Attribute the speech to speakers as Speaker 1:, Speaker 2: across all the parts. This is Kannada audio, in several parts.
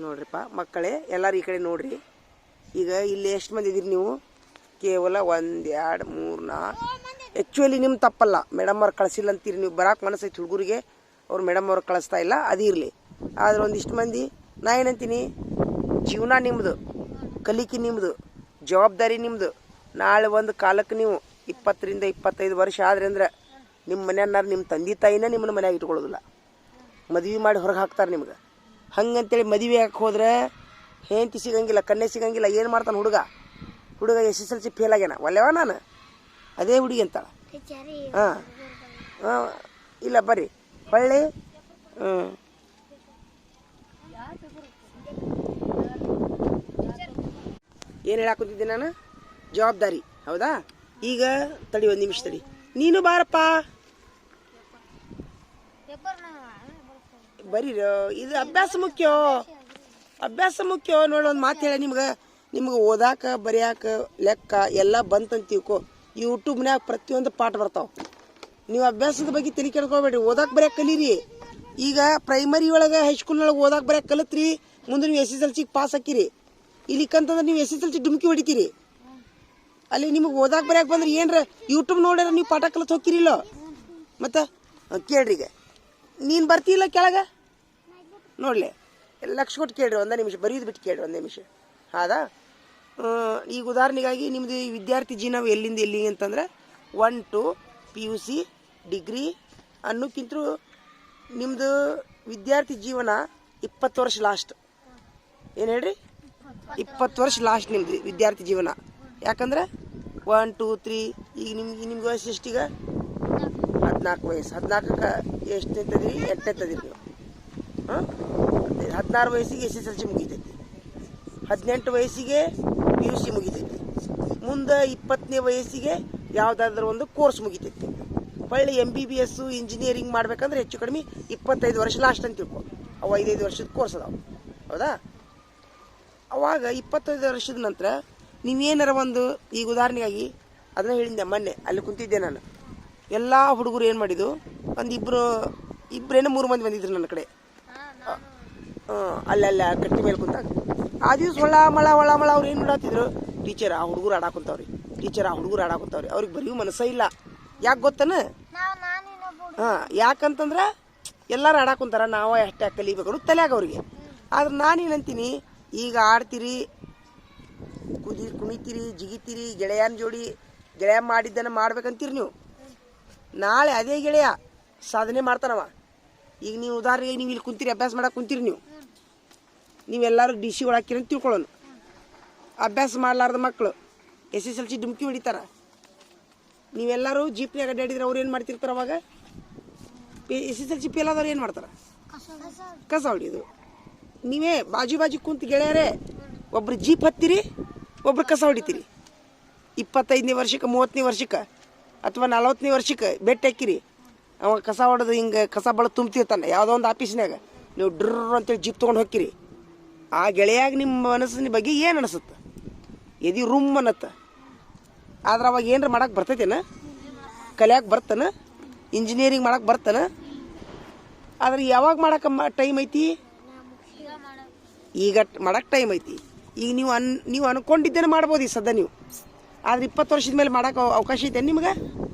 Speaker 1: ನೋಡ್ರಿಪ್ಪ ಮಕ್ಕಳೇ ಎಲ್ಲರೂ ಈ ಕಡೆ ನೋಡ್ರಿ. ಈಗ ಇಲ್ಲಿ ಎಷ್ಟು ಮಂದಿ ಇದೀರಿ ನೀವು? ಕೇವಲ 1 2 3 4. ಆ್ಯಕ್ಚುಲಿ ನಿಮ್ಮ ತಪ್ಪಲ್ಲ, ಮೇಡಮ್ ಅವ್ರು ಕಳಿಸಿಲ್ಲ ಅಂತೀರಿ ನೀವು. ಬರಾಕ್ ಮನಸ್ಸೈತಿ ಹುಡುಗರಿಗೆ, ಅವ್ರು ಮೇಡಮ್ ಅವ್ರು ಕಳಿಸ್ತಾ ಇಲ್ಲ, ಅದಿರಲಿ. ಆದ್ರೆ ಒಂದಿಷ್ಟು ಮಂದಿ ನಾ ಏನಂತೀನಿ, ಜೀವನ ನಿಮ್ಮದು, ಕಲಿಕೆ ನಿಮ್ಮದು, ಜವಾಬ್ದಾರಿ ನಿಮ್ಮದು. ನಾಳೆ ಒಂದು ಕಾಲಕ್ಕೆ ನೀವು 20 ರಿಂದ 25 ವರ್ಷ ಆದ್ರೆ ಅಂದ್ರೆ ನಿಮ್ಮ ಮನೆಯನ್ನಾರು ನಿಮ್ಮ ತಂದೆ ತಾಯಿನ ನಿಮ್ಮನ್ನ ಮನ್ಯಾಗ ಇಟ್ಕೊಳ್ಳೋದಿಲ್ಲ, ಮದುವೆ ಮಾಡಿ ಹೊರಗೆ ಹಾಕ್ತಾರೆ ನಿಮ್ಗೆ. ಹಂಗಂತೇಳಿ ಮದುವೆ ಹಾಕಿ ಹೋದ್ರೆ ಹೆಂಡತಿ ಸಿಗಂಗಿಲ್ಲ, ಕನ್ಯೆ ಸಿಗಂಗಿಲ್ಲ. ಏನು ಮಾಡ್ತಾನೆ ಹುಡುಗ SSLC ಫೇಲ್ ಆಗ್ಯಾನ, ಒಲ್ಲೆವ ನಾನು ಅದೇ ಹುಡುಗಿ ಅಂತಾಳ. ಹಾಂ ಇಲ್ಲ ಬರ್ರಿ ಹೊಳ್ಳಿ. ಏನು ಹೇಳಾಕುಂತಿದ್ದೆ ನಾನು? ಜವಾಬ್ದಾರಿ, ಹೌದಾ? ಈಗ ತಡಿ ಒಂದು ನಿಮಿಷ ತಡಿ, ನೀನು ಬಾರಪ್ಪ ಬರೀ. ಇದು ಅಭ್ಯಾಸ ಮುಖ್ಯ, ಅಭ್ಯಾಸ ಮುಖ್ಯ. ನೋಡೊಂದು ಮಾತು ಹೇಳ ನಿಮ್ಗೆ ಓದಾಕ ಬರೆಯಾಕ ಲೆಕ್ಕ ಎಲ್ಲ ಬಂತಂತ ತಿಳ್ಕೊ. ಯೂಟ್ಯೂಬ್ನ್ಯಾಗ ಪ್ರತಿಯೊಂದು ಪಾಠ ಬರ್ತಾವೆ. ನೀವು ಅಭ್ಯಾಸದ ಬಗ್ಗೆ ತಲೆ ಕೆಡ್ಕೊಬೇಡ್ರಿ, ಓದಾಕ ಬರೆಯಕ್ಕೆ ಕಲೀರಿ. ಈಗ ಪ್ರೈಮರಿ ಒಳಗೆ ಹೈಸ್ಕೂಲ್ನೊಳಗೆ ಓದಾಕ ಬರೆಯಕ್ಕೆ ಕಲಿತ್ರಿ, ಮುಂದೆ ನೀವು SSLC ಪಾಸ್ ಹಾಕಿರಿ. ಇಲ್ಲಿಕಂತಂದ್ರೆ ನೀವು SSLC ಡುಮ್ಕಿ ಹೊಡಿತೀರಿ. ಅಲ್ಲಿ ನಿಮಗೆ ಓದಾಕ ಬರೆಯಕ್ಕೆ ಬಂದ್ರೆ ಏನರ ಯೂಟ್ಯೂಬ್ ನೋಡ್ಯಾರ ನೀವು ಪಾಠ ಕಲಿತು ಹೋಗಿರಿಲ್ಲೋ. ಮತ್ತು ಕೇಳ್ರಿ, ಈಗ ನೀನು ಬರ್ತಿಲ್ಲ ಕೆಳಗೆ ನೋಡಲಿ, ಲಕ್ಷ ಕೊಟ್ಟು ಕೇಳ್ರಿ, ಒಂದೇ ನಿಮಿಷ ಬರೀದು ಬಿಟ್ಟು ಕೇಳ್ರಿ, ಒಂದೇ ನಿಮಿಷ. ಹೌದಾ? ಈಗ ಉದಾಹರಣೆಗಾಗಿ ನಿಮ್ಮದು ವಿದ್ಯಾರ್ಥಿ ಜೀವನ ಎಲ್ಲಿಂದ ಎಲ್ಲಿ ಅಂತಂದ್ರೆ 1 to PUC ಡಿಗ್ರಿ ಅನ್ನೋಕ್ಕಿಂತ ನಿಮ್ಮದು ವಿದ್ಯಾರ್ಥಿ ಜೀವನ 20 ವರ್ಷ ಲಾಸ್ಟ್. ಏನು ಹೇಳ್ರಿ? 20 ವರ್ಷ ಲಾಸ್ಟ್ ನಿಮ್ಮದು ವಿದ್ಯಾರ್ಥಿ ಜೀವನ. ಯಾಕಂದ್ರೆ 1 2 3 ಈಗ ನಿಮ್ಗೆ ವಯಸ್ಸು ಎಷ್ಟೀಗ? 14 ವಯಸ್ಸು. 14ಕ್ಕೆ ಎಷ್ಟು ನಿಂತದಿರಿ? 8ನೇ ತದಿರಿ ನೀವು. ಹಾಂ, 16 ವಯಸ್ಸಿಗೆ SSLC ಮುಗಿತೈತಿ, 18 ವಯಸ್ಸಿಗೆ PUC ಮುಗಿತೈತಿ, ಮುಂದೆ 20ನೇ ವಯಸ್ಸಿಗೆ ಯಾವುದಾದ್ರೂ ಒಂದು ಕೋರ್ಸ್ ಮುಗಿತೈತಿ. ಹೊಳ್ಳಿ MBBS ಇಂಜಿನಿಯರಿಂಗ್ ಮಾಡ್ಬೇಕಂದ್ರೆ ಹೆಚ್ಚು ಕಡಿಮೆ 25 ವರ್ಷ ಲಾಸ್ಟ್ ಅಂತ ತಿಳ್ಕೊ. ಅವು 5 ವರ್ಷದ ಕೋರ್ಸ್ ಅದಾವೆ, ಹೌದಾ? ಅವಾಗ 25 ವರ್ಷದ ನಂತರ ನೀವೇನಾರ ಒಂದು, ಈಗ ಉದಾಹರಣೆಗಾಗಿ ಅದನ್ನ ಹೇಳಿದ್ದೆ ಮೊನ್ನೆ, ಅಲ್ಲಿ ಕುಂತಿದ್ದೆ ನಾನು. ಎಲ್ಲ ಹುಡುಗರು ಏನು ಮಾಡಿದ್ದು, ಒಂದು ಇಬ್ಬರೇನೋ 3 ಮಂದಿ ಬಂದಿದ್ರು ನನ್ನ ಕಡೆ. ಅಲ್ಲೆಲ್ಲ ಕಟ್ಟಿ ಮೇಲೆ ಕುಂತಾಗ ಆ ದಿವ್ಸ ಹೊಳ ಮಳ ಅವ್ರು ಏನು ಮಾಡತ್ತಿದ್ರು, ಟೀಚರ್ ಆ ಹುಡುಗರು ಆಡಾಕುಂತಾವ್ರಿ, ಟೀಚರ್ ಆ ಹುಡುಗರು ಆಡಾಕುಂತಾವ್ರಿ. ಅವ್ರಿಗೆ ಬರೆಯೋ ಮನಸ್ಸೇ ಇಲ್ಲ. ಯಾಕೆ ಗೊತ್ತನ? ಹಾಂ, ಯಾಕಂತಂದ್ರೆ ಎಲ್ಲರೂ ಆಡಾಕುಂತಾರ, ನಾವು ಅಷ್ಟೇ ಕಲಿಬೇಕು ತಲೆಯಾಗ ಅವ್ರಿಗೆ. ಆದ್ರೆ ನಾನೇನಂತೀನಿ, ಈಗ ಆಡ್ತೀರಿ, ಕುಣಿತೀರಿ, ಜಿಗಿತೀರಿ, ಗೆಳೆಯನ ಜೋಡಿ ಗೆಳೆಯ ಮಾಡಿದ್ದನ್ನು ಮಾಡ್ಬೇಕಂತೀರಿ ನೀವು. ನಾಳೆ ಅದೇ ಗೆಳೆಯ ಸಾಧನೆ ಮಾಡ್ತಾನವ. ಈಗ ನೀವು ಉದಾಹರಣೆಗೆ ನೀವು ಇಲ್ಲಿ ಕುಂತೀರಿ, ಅಭ್ಯಾಸ ಮಾಡಕ್ಕೆ ಕುಂತೀರಿ, ನೀವೆಲ್ಲರೂ DC ಒಳಾಕಿರಿ ಅಂತ ತಿಳ್ಕೊಳ್ಳೋಣ. ಅಭ್ಯಾಸ ಮಾಡಲಾರ್ದ ಮಕ್ಕಳು SSLC ಡುಮ್ಕಿ ಹೊಡಿತಾರ. ನೀವೆಲ್ಲರೂ ಜೀಪ್ನಾಗ ಅಡ್ಡಾಡಿದ್ರೆ ಅವ್ರು ಏನು ಮಾಡ್ತಿರ್ತಾರೆ? ಅವಾಗ SSLC ಫೇಲ್ ಆದವ್ರು ಏನು ಮಾಡ್ತಾರೆ? ಕಸ ಹೊಡಿಯೋದು. ನೀವೇ ಬಾಜು ಕುಂತು ಗೆಳೆಯರೇ, ಒಬ್ರು ಜೀಪ್ ಹತ್ತಿರಿ, ಒಬ್ರು ಕಸ ಹೊಡಿತೀರಿ. 25ನೇ ವರ್ಷಕ್ಕೆ 30ನೇ ವರ್ಷಕ್ಕೆ ಅಥವಾ 40ನೇ ವರ್ಷಕ್ಕೆ ಬೆಟ್ಟ ಹಾಕಿರಿ. ಅವ ಕಸ ಹೊಡೆದು ಹಿಂಗೆ ಕಸ ಬಳದು ತುಂಬ್ತಿರ್ತಾನೆ ಯಾವುದೋ ಒಂದು ಆಫೀಸ್ನಾಗ. ನೀವು ಡ್ರರ್ ಅಂತೇಳಿ ಜೀಪ್ ತೊಗೊಂಡು ಹೋಗ್ತೀರಿ. ಆ ಗೆಳೆಯಾಗ ನಿಮ್ಮ ಮನಸ್ಸಿನ ಬಗ್ಗೆ ಏನು ಅನಿಸುತ್ತೆ? ಎದಿ ರೂಮ್ ಅನ್ನತ್ತ. ಆದ್ರೆ ಅವಾಗ ಏನಾರ ಮಾಡಕ್ಕೆ ಬರ್ತೈತೇನ? ಕಲಿಯಾಕೆ ಬರ್ತಾನೆ? ಇಂಜಿನಿಯರಿಂಗ್ ಮಾಡಕ್ಕೆ ಬರ್ತಾನೆ? ಆದ್ರೆ ಯಾವಾಗ ಮಾಡಕ್ಕೆ ಟೈಮ್ ಐತಿ? ಈಗ ಮಾಡಕ್ಕೆ ಟೈಮ್ ಐತಿ. ಈಗ ನೀವು ಅನ್ಕೊಂಡಿದ್ದೇನೆ ಮಾಡ್ಬೋದು ಈ ಸದ್ಯ ನೀವು. ಆದ್ರೆ 20 ವರ್ಷದ ಮೇಲೆ ಮಾಡೋಕೆ ಅವಕಾಶ ಐತೆ ನಿಮ್ಗೆ?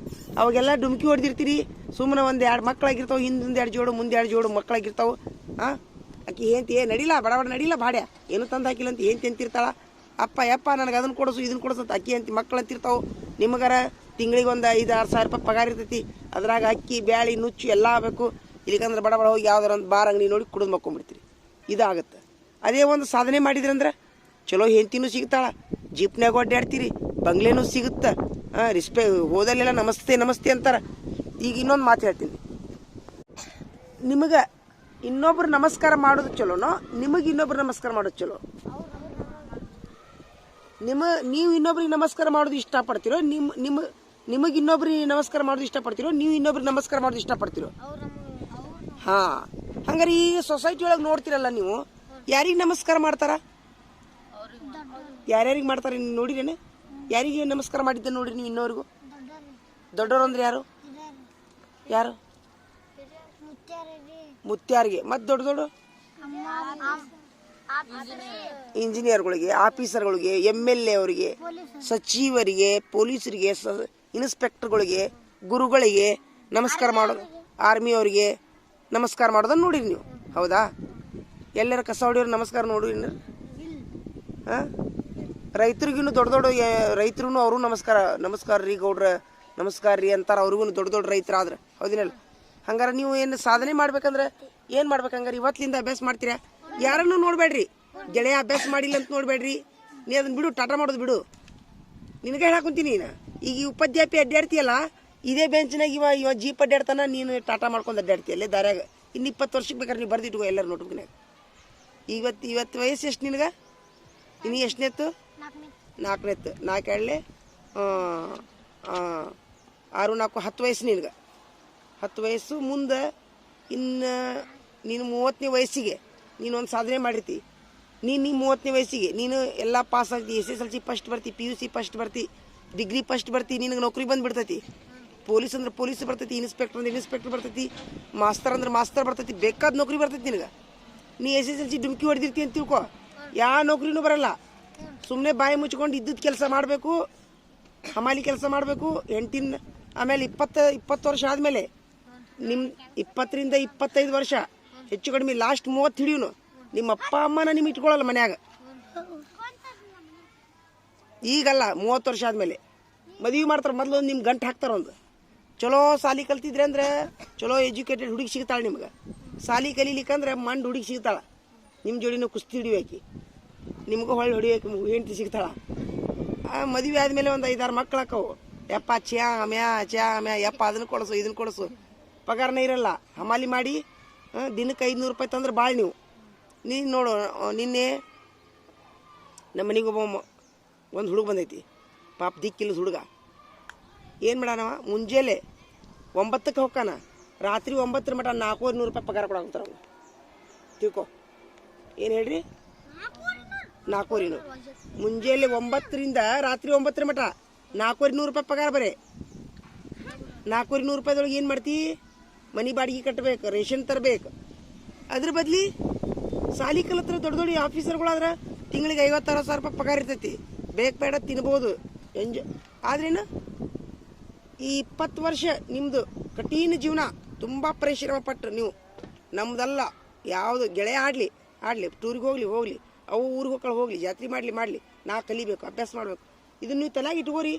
Speaker 1: ಅವಾಗೆಲ್ಲ ಡುಮ್ಕಿ ಹೊಡೆದಿರ್ತೀರಿ. ಸುಮ್ಮನೆ 1-2 ಮಕ್ಕಳಾಗಿರ್ತಾವೆ, ಹಿಂದೊಂದು 2 ಜೋಡು, ಮುಂದೆ 2 ಜೋಡು ಮಕ್ಕಳಾಗಿರ್ತಾವೆ. ಹಾಂ, ಆಕಿ ಹೆಂಡ್ತಿ ನಡಿಲ್ಲ, ಬಡ ನಡಿಲ್ಲ, ಬಾಡ್ಯ ಏನು ತಂದು ಹಾಕಿಲ್ಲ ಅಂತ ಹೆಂಡ್ತಿ ಅಂತಿರ್ತಾಳ. ಯಪ್ಪ ನನಗೆ ಅದನ್ನು ಕೊಡಿಸು ಇದನ್ನು ಕೊಡಿಸು ಅಂತ ಅಕ್ಕಿ ಅಂತಿ ಮಕ್ಕಳು ಅಂತಿರ್ತಾವೆ. ನಿಮಗಾರ ತಿಂಗಳಿಗೆ ಒಂದು 5-6 ಸಾವಿರ ರೂಪಾಯಿ ಪಗಾರ ಇರ್ತೈತಿ. ಅದ್ರಾಗ ಅಕ್ಕಿ ಬ್ಯಾಳಿ ನುಚ್ಚು ಎಲ್ಲ ಆಗಬೇಕು. ಇಲ್ಲಿಕಂದ್ರೆ ಬಡ ಹೋಗಿ ಯಾವ್ದಾರ ಒಂದು ಬಾರ್ ಅಂಗಡಿ ನೋಡಿ ಕುಡಿದು ಮಕ್ಕೊಂಡ್ಬಿಡ್ತೀರಿ. ಇದಾಗುತ್ತೆ. ಅದೇ ಒಂದು ಸಾಧನೆ ಮಾಡಿದ್ರಂದ್ರೆ ಚಲೋ ಹೆಂಡ್ತಿನೂ ಸಿಗ್ತಾಳ, ಜೀಪ್ನಾಗ ಅಡ್ಡಾಡ್ತೀರಿ, ಬಂಗ್ಲೆನೂ ಸಿಗುತ್ತೆ. ಹೋದಲ್ಲೆಲ್ಲ ನಮಸ್ತೆ ಅಂತಾರೆ. ಈಗ ಇನ್ನೊಂದು ಮಾತು ಹೇಳ್ತೀನಿ, ನಿಮಗೆ ಇನ್ನೊಬ್ರು ನಮಸ್ಕಾರ ಮಾಡೋದು ಚಲೋನೋ ನಿಮಗೆ ಇನ್ನೊಬ್ರು ನಮಸ್ಕಾರ ಮಾಡೋದು ಚಲೋ? ನೀವು ಇನ್ನೊಬ್ರಿಗೆ ನಮಸ್ಕಾರ ಮಾಡೋದು ಇಷ್ಟಪಡ್ತೀರೋ? ನಿಮಗೆ ಇನ್ನೊಬ್ರಿಗೆ ನಮಸ್ಕಾರ ಮಾಡೋದು ಇಷ್ಟಪಡ್ತೀರೋ? ನೀವು ಇನ್ನೊಬ್ರಿಗೆ ನಮಸ್ಕಾರ ಮಾಡೋದು ಇಷ್ಟಪಡ್ತೀರೋ? ಹಾಂ, ಹಂಗಾರೆ ಈ ಸೊಸೈಟಿ ಒಳಗೆ ನೋಡ್ತೀರಲ್ಲ ನೀವು, ಯಾರಿಗೆ ನಮಸ್ಕಾರ ಮಾಡ್ತಾರ? ಯಾರ್ಯಾರಿಗೆ ಮಾಡ್ತಾರೆ ನೋಡಿರೇನೆ? ಯಾರಿಗೆ ನಮಸ್ಕಾರ ಮಾಡಿದ್ದೆ ನೋಡ್ರಿ ನೀವು ಇನ್ನೋರಿಗೂ? ದೊಡ್ಡವರು ಅಂದ್ರೆ ಯಾರು? ಮುತ್ಯಾರಿಗೆ. ಮತ್ತು ದೊಡ್ಡ ಇಂಜಿನಿಯರ್ಗಳಿಗೆ, ಆಫೀಸರ್ಗಳಿಗೆ, MLA ಅವರಿಗೆ, ಸಚಿವರಿಗೆ, ಪೊಲೀಸರಿಗೆ, ಇನ್ಸ್ಪೆಕ್ಟರ್ಗಳಿಗೆ, ಗುರುಗಳಿಗೆ ನಮಸ್ಕಾರ ಮಾಡೋದು, ಆರ್ಮಿ ಅವರಿಗೆ ನಮಸ್ಕಾರ ಮಾಡೋದನ್ನು ನೋಡಿರಿ ನೀವು. ಹೌದಾ? ಎಲ್ಲರ ಕಸ ಹೊಡಿಯೋರು ನಮಸ್ಕಾರ ನೋಡಿರಿ. ಹಾಂ, ರೈತರಿಗೂ ದೊಡ್ಡ ದೊಡ್ಡ ರೈತರು ಅವರು ನಮಸ್ಕಾರ ರೀ ಗೌಡ್ರ, ನಮಸ್ಕಾರ ರೀ ಅಂತಾರೆ. ಅವ್ರಿಗೂ ದೊಡ್ಡ ದೊಡ್ಡ ರೈತರಾದ್ರೆ. ಹೌದಿನಲ್ಲ? ಹಂಗಾರೆ ನೀವು ಏನು ಸಾಧನೆ ಮಾಡ್ಬೇಕಂದ್ರೆ ಏನು ಮಾಡ್ಬೇಕಂಗಾರೆ ಇವತ್ತಿಂದ ಅಭ್ಯಾಸ ಮಾಡ್ತೀರಾ. ಯಾರನ್ನೂ ನೋಡಬೇಡ್ರಿ, ಗೆಳೆಯ ಅಭ್ಯಾಸ ಮಾಡಿಲ್ಲ ಅಂತ ನೋಡಬೇಡ್ರಿ. ನೀ ಅದನ್ನು ಬಿಡು, ಟಾಟಾ ಮಾಡೋದು ಬಿಡು. ನಿನಗೆ ಹೇಳಾಕೊಂತೀನಿ ಈಗ ಈ ಉಪಾಧ್ಯಾಪಿ ಅಡ್ಡಾಡ್ತೀಯಲ್ಲ, ಇದೇ ಬೆಂಚ್ನಾಗ ಇವ ಜೀಪ್ ಅಡ್ಡಾಡ್ತಾನ, ನೀನು ಟಾಟಾ ಮಾಡ್ಕೊಂಡು ಅಡ್ಡಾಡ್ತೀಯ ಅಲ್ಲೇ ದಾರ್ಯಾಗ. ಇನ್ನು 20 ವರ್ಷಕ್ಕೆ ಬೇಕಾದ್ರೆ ನೀವು ಬರ್ದಿಟ್ಕೋ ಎಲ್ಲರೂ ನೋಟ್ಬುಕ್ನಾಗ. ಇವತ್ತು ವಯಸ್ಸು ಎಷ್ಟು ನಿನಗೆ? ಇನ್ನು ಎಷ್ಟನೇತ್ತು? 4ನೇತ್ತು. 4 ಹೇಳಲೆ 6 4 10 ವಯಸ್ಸು ನಿನಗೆ. 10 ವಯಸ್ಸು ಮುಂದೆ ಇನ್ನು ನೀನು 30ನೇ ವಯಸ್ಸಿಗೆ ನೀನೊಂದು ಸಾಧನೆ ಮಾಡಿರ್ತಿ. ನೀನು 30ನೇ ವಯಸ್ಸಿಗೆ ನೀನು ಎಲ್ಲ ಪಾಸ್ ಆಗ್ತಿ. SSLC ಫಸ್ಟ್ ಬರ್ತಿ, PUC ಫಸ್ಟ್ ಬರ್ತಿ, ಡಿಗ್ರಿ ಫಸ್ಟ್ ಬರ್ತಿ. ನಿನಗೆ ನೌಕರಿ ಬಂದುಬಿಡ್ತೈತಿ. ಪೊಲೀಸ್ ಅಂದ್ರೆ ಪೊಲೀಸ್ ಬರ್ತೈತಿ, ಇನ್ಸ್ಪೆಕ್ಟರ್ ಅಂದ್ರೆ ಇನ್ಸ್ಪೆಕ್ಟರ್ ಬರ್ತೈತಿ, ಮಾಸ್ತರ್ ಅಂದ್ರೆ ಮಾಸ್ತರ್ ಬರ್ತೈತಿ. ಬೇಕಾದ ನೌಕರಿ ಬರ್ತೈತಿ ನಿನಗೆ. ನೀ SSLC ಡುಮ್ಕಿ ಹೊಡೆದಿರ್ತಿ ಅಂತ ತಿಳ್ಕೊ, ಯಾವ ನೌಕರಿನೂ ಬರಲ್ಲ. ಸುಮ್ಮನೆ ಬಾಯಿ ಮುಚ್ಕೊಂಡು ಇದ್ದದ್ದು ಕೆಲಸ ಮಾಡಬೇಕು, ಹಮಾಲಿ ಕೆಲಸ ಮಾಡಬೇಕು. ಆಮೇಲೆ 20 ವರ್ಷ ಆದಮೇಲೆ ನಿಮ್ಮ 20ರಿಂದ 25 ವರ್ಷ ಹೆಚ್ಚು ಕಡಿಮೆ ಲಾಸ್ಟ್ 30 ಹಿಡಿಯೋನು ನಿಮ್ಮ ಅಪ್ಪ ಅಮ್ಮನ ನಿಮ್ಗೆ ಇಟ್ಕೊಳ್ಳಲ್ಲ ಮನ್ಯಾಗ. ಈಗಲ್ಲ, 30 ವರ್ಷ ಆದಮೇಲೆ ಮದುವೆ ಮಾಡ್ತಾರೆ. ಮೊದಲು ಒಂದು ನಿಮ್ಮ ಗಂಟು ಹಾಕ್ತಾರೆ. ಒಂದು ಚಲೋ ಸಾಲಿ ಕಲ್ತಿದ್ರೆ ಅಂದ್ರೆ ಚಲೋ ಎಜುಕೇಟೆಡ್ ಹುಡುಗಿ ಸಿಗ್ತಾಳೆ ನಿಮ್ಗೆ. ಸಾಲಿ ಕಲೀಲಿಕ್ಕಂದ್ರೆ ಮಂಡ್ ಹುಡುಗಿ ಸಿಗ್ತಾಳೆ. ನಿಮ್ಮ ಜೋಡಿನೂ ಕುಸ್ತಿ ಹಿಡಿಯೋಕೆ, ನಿಮ್ಗೆ ಹೊಳ್ಳಿ ಹೊಡಿಯೋಕೆ ಹೆಂಡತಿ ಸಿಗ್ತಾಳೆ. ಮದುವೆ ಆದಮೇಲೆ ಒಂದು 5-6 ಮಕ್ಳು ಹಾಕವು. ಯಪ್ಪ ಚ್ಯಾ ಮ್ಯಾ ಯಪ್ಪ ಅದನ್ನು ಕೊಡಿಸು ಇದನ್ನು ಕೊಡಿಸು. ಪಗಾರನೇ ಇರಲ್ಲ. ಹಮಾಲಿ ಮಾಡಿ ದಿನಕ್ಕೆ 500 ರೂಪಾಯಿ ತಂದ್ರೆ ಭಾಳ ನೀವು. ನೀನು ನೋಡು, ನಿನ್ನೆ ನಮ್ಮ ಮನೆಗೆ ಒಂದು ಹುಡುಗ ಬಂದೈತಿ. ಪಾಪ ದಿಕ್ಕಿಲ್ಲದ ಹುಡುಗ. ಏನು ಮಾಡಾನವ? ಮುಂಜಾನೆ 9ಕ್ಕೆ ಹೋಗ್ಕಾನ, ರಾತ್ರಿ 9 ಮಟ 400 ರೂಪಾಯಿ ಪಗಾರ ಕೊಡಾಕಂತಾರ ಅವ್ನು. ತಿಳ್ಕೊ. ಏನು ಹೇಳ್ರಿ? 400. ಮುಂಜಾನೆ 9ರಿಂದ ರಾತ್ರಿ 9 ಮಟ 400 ರೂಪಾಯಿ ಪಗಾರ ಬರೇ. 400 ರೂಪಾಯಿದೊಳಗೆ ಏನು ಮಾಡ್ತಿ? ಮನೆ ಬಾಡಿಗೆ ಕಟ್ಟಬೇಕು, ರೇಷನ್ ತರಬೇಕು. ಅದ್ರ ಬದ್ಲಿ ಸಾಲಿ ಕಲತ್ರ ದೊಡ್ಡ ದೊಡ್ಡ ಆಫೀಸರ್ಗಳಾದ್ರೆ ತಿಂಗಳಿಗೆ 50-60 ಸಾವಿರ ರೂಪಾಯಿ ಪಗಾರ ಇರ್ತೈತಿ. ಬೇಕು ಬೇಡ ತಿನ್ಬೋದು, ಎಂಜಾಯ್. ಆದ್ರೇನು ಈ 20 ವರ್ಷ ನಿಮ್ಮದು ಕಠಿಣ ಜೀವನ, ತುಂಬ ಪರಿಶ್ರಮ ಪಟ್ಟರು ನೀವು. ನಮ್ದಲ್ಲ. ಯಾವುದು ಗೆಳೆಯ ಆಡಲಿ ಟೂರಿಗೆ ಹೋಗಲಿ, ಅವು ಊರಿಗೆ ಹೋಗಲಿ, ಜಾತ್ರೆ ಮಾಡಲಿ, ನಾ ಕಲಿಬೇಕು, ಅಭ್ಯಾಸ ಮಾಡಬೇಕು. ಇದನ್ನು ನೀವು ತಲೆಯಾಗಿ ಇಟ್ಕೋರಿ.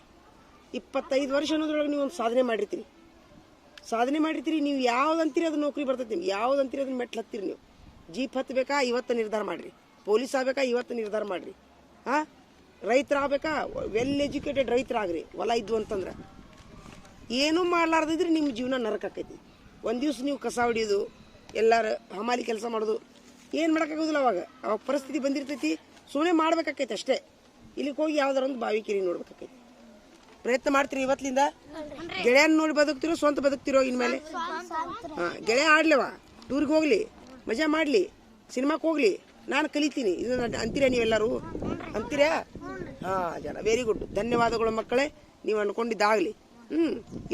Speaker 1: 25 ವರ್ಷ ಅನ್ನೋದ್ರೊಳಗೆ ನೀವು ಒಂದು ಸಾಧನೆ ಮಾಡಿರ್ತೀರಿ. ನೀವು ಯಾವ್ದಂತೀರಿ ಅದನ್ನ ನೌಕರಿ ಬರ್ತೈತಿ. ನಿಮ್ಗೆ ಯಾವ್ದಂತೀರಿ ಅದನ್ನ ಮೆಟ್ಲು ಹತ್ತೀರಿ. ನೀವು ಜೀಪ್ ಹತ್ತಬೇಕಾ ಇವತ್ತು ನಿರ್ಧಾರ ಮಾಡಿರಿ. ಪೊಲೀಸ್ ಆಗಬೇಕಾ ಇವತ್ತು ನಿರ್ಧಾರ ಮಾಡಿರಿ. ಹಾಂ, ರೈತರಾಗಬೇಕಾ ವೆಲ್ ಎಜುಕೇಟೆಡ್ ರೈತರಾಗ್ರಿ. ಹೊಲ ಇದ್ವು ಅಂತಂದ್ರೆ ಏನೂ ಮಾಡಲಾರ್ದಿದ್ರೆ ನಿಮ್ಮ ಜೀವನ ನರಕ ಆಕೈತಿ. ಒಂದು ದಿವ್ಸ ನೀವು ಕಸ ಹೊಡಿಯೋದು, ಎಲ್ಲರೂ ಹಮಾಲಿ ಕೆಲಸ ಮಾಡೋದು ಏನು ಮಾಡೋಕ್ಕಾಗೋದಿಲ್ಲ. ಅವಾಗ ಪರಿಸ್ಥಿತಿ ಬಂದಿರ್ತೈತಿ. ಸುಮ್ಮನೆ ಮಾಡ್ಬೇಕಾಕೈತಿ ಅಷ್ಟೇ. ಇಲ್ಲಿಗೆ ಹೋಗಿ ಯಾವ್ದಾರ ಒಂದು ಬಾವಿ ಕಿರಿ ನೋಡ್ಬೇಕಾಕೈತಿ. ಪ್ರಯತ್ನ ಮಾಡ್ತೀರಿ ಇವತ್ತಿಂದ? ಗೆಳೆಯನ್ನ ನೋಡಿ ಬದುಕ್ತಿರೋ ಸ್ವಂತ ಬದುಕ್ತಿರೋ ಇನ್ಮೇಲೆ? ಹಾಂ, ಗೆಳೆಯ ಆಡ್ಲವ, ಟೂರ್ಗೆ ಹೋಗ್ಲಿ, ಮಜಾ ಮಾಡಲಿ, ಸಿನಿಮಾಕ್ಕೆ ಹೋಗ್ಲಿ, ನಾನು ಕಲಿತೀನಿ ಇದನ್ನ ಅಂತೀರಾ ನೀವೆಲ್ಲರೂ? ಅಂತೀರಾ? ಹಾಂ ಜನ, ವೆರಿ ಗುಡ್. ಧನ್ಯವಾದಗಳು ಮಕ್ಕಳೇ. ನೀವು ಅನ್ಕೊಂಡಿದ್ದಾಗಲಿ.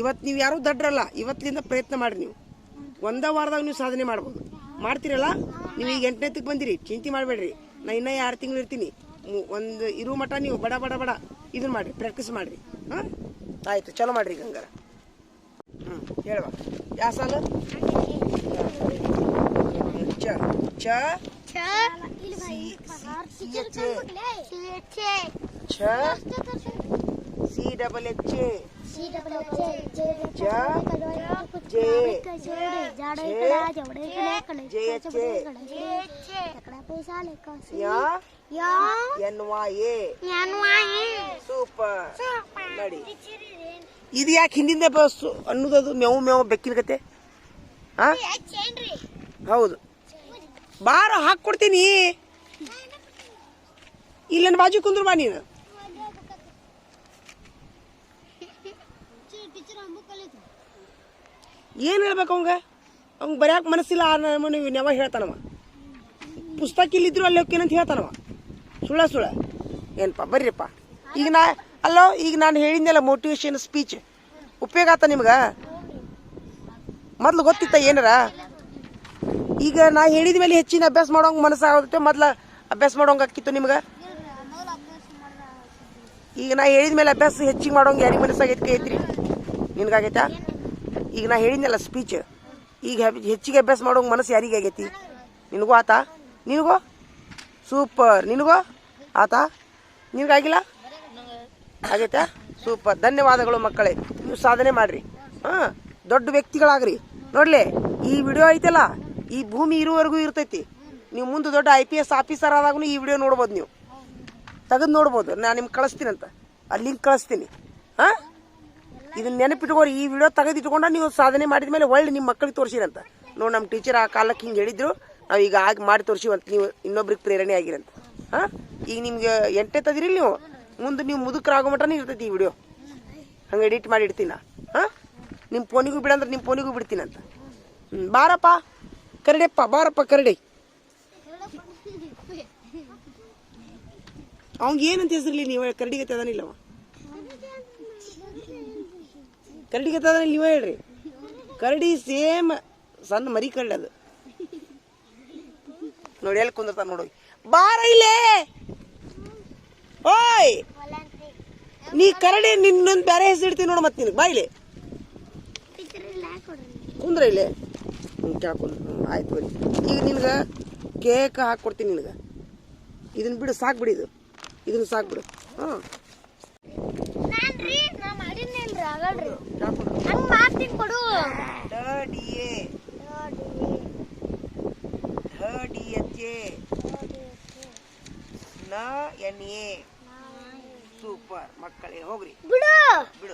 Speaker 1: ಇವತ್ತು ನೀವು ಯಾರೂ ದಡ್ರಲ್ಲ. ಇವತ್ತಿನಿಂದ ಪ್ರಯತ್ನ ಮಾಡಿರಿ. ನೀವು ಒಂದೇ ವಾರದಾಗ ನೀವು ಸಾಧನೆ ಮಾಡ್ಬೋದು. ಮಾಡ್ತೀರಲ್ಲ? ನೀವು ಈಗ 8ನೇತಕ್ಕೆ ಬಂದಿರಿ, ಚಿಂತೆ ಮಾಡಬೇಡ್ರಿ. ನಾ ಇನ್ನೂ 2 ತಿಂಗಳು ಇರ್ತೀನಿ. ಒಂದು ಇರೋ ಮಠ ನೀವು ಬಡ ಇದನ್ನ ಮಾಡಿರಿ, ಪ್ರಾಕ್ಟೀಸ್ ಮಾಡಿರಿ. ಹಾಂ, ಆಯಿತು, ಚಲೋ ಮಾಡಿರಿ ಗಂಗಾರ. ಹೇಳುವ ಯಾವ ಸಾಲ? ಸೂಪರ್ ನಡಿ. ಇದು ಯಾಕೆ ಹಿಂದಿಂದ ಬಸ್ಸು ಅನ್ನೋದು? ಮೇವು ಬೆಕ್ಕಿನ ಕತೆ. ಹಾ, ಹೌದು. ಬಾರ ಹಾಕ್ಕೊಡ್ತೀನಿ. ಇಲ್ಲ ನನ್ನ ಬಾಜು ಕುಂದ್ರು ಬಾ ನೀನು. ಏನು ಹೇಳ್ಬೇಕು ಅವ್ಗೆ ಬರ್ಯಾಕೆ ಮನಸ್ಸಿಲ್ಲ. ನೀವು ನೆವ ಹೇಳ್ತಾನವ. ಪುಸ್ತಕ ಇಲ್ಲಿದ್ರು ಅಲ್ಲಿ ಹೋಗ್ಕೇನಂತ ಹೇಳ್ತಾನವ. ಸುಳ್ಳ ಏನಪ್ಪ ಬರ್ರಿಪ್ಪ. ಈಗ ಈಗ ನಾನು ಹೇಳಿದ್ನಲ್ಲ ಮೋಟಿವೇಶನ್ ಸ್ಪೀಚ್, ಉಪಯೋಗ ಆತ ನಿಮ್ಗೆ? ಮೊದ್ಲು ಗೊತ್ತಿತ್ತ ಏನಾರ? ಈಗ ನಾ ಹೇಳಿದ ಮೇಲೆ ಹೆಚ್ಚಿನ ಅಭ್ಯಾಸ ಮಾಡೋಂಗೆ ಮನಸ್ಸಾಗುತ್ತೆ. ಮೊದ್ಲು ಅಭ್ಯಾಸ ಮಾಡೋಂಗೆ ಆಕಿತ್ತು ನಿಮ್ಗೆ? ಈಗ ನಾ ಹೇಳಿದ ಮೇಲೆ ಅಭ್ಯಾಸ ಹೆಚ್ಚಿಗೆ ಮಾಡೋಂಗೆ ಯಾರಿಗೆ ಮನಸ್ಸಾಗೈತಿ ಕೈ ಐತ್ರಿ? ನಿನ್ಗಾಗೈತಾ? ಈಗ ನಾ ಹೇಳಿದ್ನಲ್ಲ ಸ್ಪೀಚ್, ಈಗ ಹೆಚ್ಚಿಗೆ ಅಭ್ಯಾಸ ಮಾಡೋಂಗೆ ಮನಸ್ಸು ಯಾರಿಗೆ ಆಗೈತಿ? ನಿನಗೂ ಆತಾ? ನಿನಗೂ ಸೂಪರ್. ನಿನಗೂ ಆತಾ? ನಿನಗಾಗಿಲ್ಲ? ಆಗೈತಾ? ಸೂಪರ್. ಧನ್ಯವಾದಗಳು ಮಕ್ಕಳೇ, ನೀವು ಸಾಧನೆ ಮಾಡಿರಿ. ಹಾಂ, ದೊಡ್ಡ ವ್ಯಕ್ತಿಗಳಾಗ್ರಿ. ನೋಡ್ಲಿ, ಈ ವಿಡಿಯೋ ಐತಲ್ಲ, ಈ ಭೂಮಿ ಇರುವವರೆಗೂ ಇರ್ತೈತಿ. ನೀವು ಮುಂದೆ ದೊಡ್ಡ IPS ಆಫೀಸರ್ ಆದಾಗೂ ಈ ವಿಡಿಯೋ ನೋಡ್ಬೋದು, ನೀವು ತೆಗೆದು ನೋಡ್ಬೋದು. ನಾನು ನಿಮ್ಗೆ ಕಳಿಸ್ತೀನಂತ, ಅಲ್ಲಿ ಲಿಂಕ್ ಕಳಿಸ್ತೀನಿ. ಹಾಂ, ಇದನ್ನ ನೆನಪಿಟ್ಕೋರಿ. ಈ ವಿಡಿಯೋ ತೆಗೆದಿಟ್ಕೊಂಡ ನೀವು ಸಾಧನೆ ಮಾಡಿದ ಮೇಲೆ ಒಳ್ಳೆ ನಿಮ್ಮ ಮಕ್ಕಳಿಗೆ ತೋರಿಸಿರಂತ. ನೋಡಿ, ನಮ್ಮ ಟೀಚರ್ ಆ ಕಾಲಕ್ಕೆ ಹಿಂಗೆ ಹೇಳಿದ್ರು, ನಾವು ಈಗ ಆಗಿ ಮಾಡಿ ತೋರಿಸಿವಂತ, ನೀವು ಇನ್ನೊಬ್ರಿಗೆ ಪ್ರೇರಣೆ ಆಗಿರಂತ. ಹಾಂ, ಈಗ ನಿಮ್ಗೆ 8ನೇ ತದಿರಿ ನೀವು, ಮುಂದೆ ನೀವು ಮುದುಕರಾಗೋ ಮಟನೇ ಇರ್ತೈತಿ ಈ ವಿಡಿಯೋ. ಹಂಗೆ ಎಡಿಟ್ ಮಾಡಿ ಇಡ್ತೀನ. ಹಾಂ, ನಿಮ್ಮ ಫೋನಿಗೂ ಬಿಡಂದ್ರೆ ನಿಮ್ಮ ಫೋನಿಗೂ ಬಿಡ್ತೀನಂತ. ಬಾರಪ್ಪ ಕರಡಿಯಪ್ಪ, ಬಾರಪ್ಪ ಕರಡಿ. ಅವಂಗ ಏನಂತ ಹೆಸರ್ಲಿ ನೀವು? ಕರಡಿಗತ್ತೆ ಅದಾನಿಲ್ಲವ? ಕರಡಿಗತ್ತೆ ಅದಾನಿಲ್ಲ, ನೀವೇ ಹೇಳ್ರಿ. ಕರಡಿ ಸೇಮ್ ಸಣ್ಣ ಮರಿ ಕರಡಿ ಅದು. ನೋಡಿ ಎಲ್ಲಿ ಕುಂದಿರ್ತಾನ ನೋಡಿ. ಬಾರ ಇಲ್ಲೇ. ಓಯ್, ನೀ ಕರಡಿ, ನಿನ್ನೊಂದು ಬೇರೆ ಹೆಸರು ಇಡ್ತೀನಿ ನೋಡು. ಮತ್ತೆ ನಿನಗೆ ಬಾ ಇಲ್ಲಿ ಕುಂದ್ರ ಇಲ್ಲೇ. ಕೇಳ್ಕೊಂಡು ಆಯ್ತು ಬರೀ. ಈಗ ನಿನ್ಗೆ ಕೇಕ್ ಹಾಕ್ಕೊಡ್ತೀನಿ ನಿನಗೆ. ಇದನ್ನ ಬಿಡು, ಸಾಕು ಬಿಡಿ, ಇದನ್ನ ಸಾಕು ಬಿಡು. ಹಾಂ, ಸೂಪರ್ ಮಕ್ಕಳೇ, ಹೋಗ್ರಿ ಬಿಡು.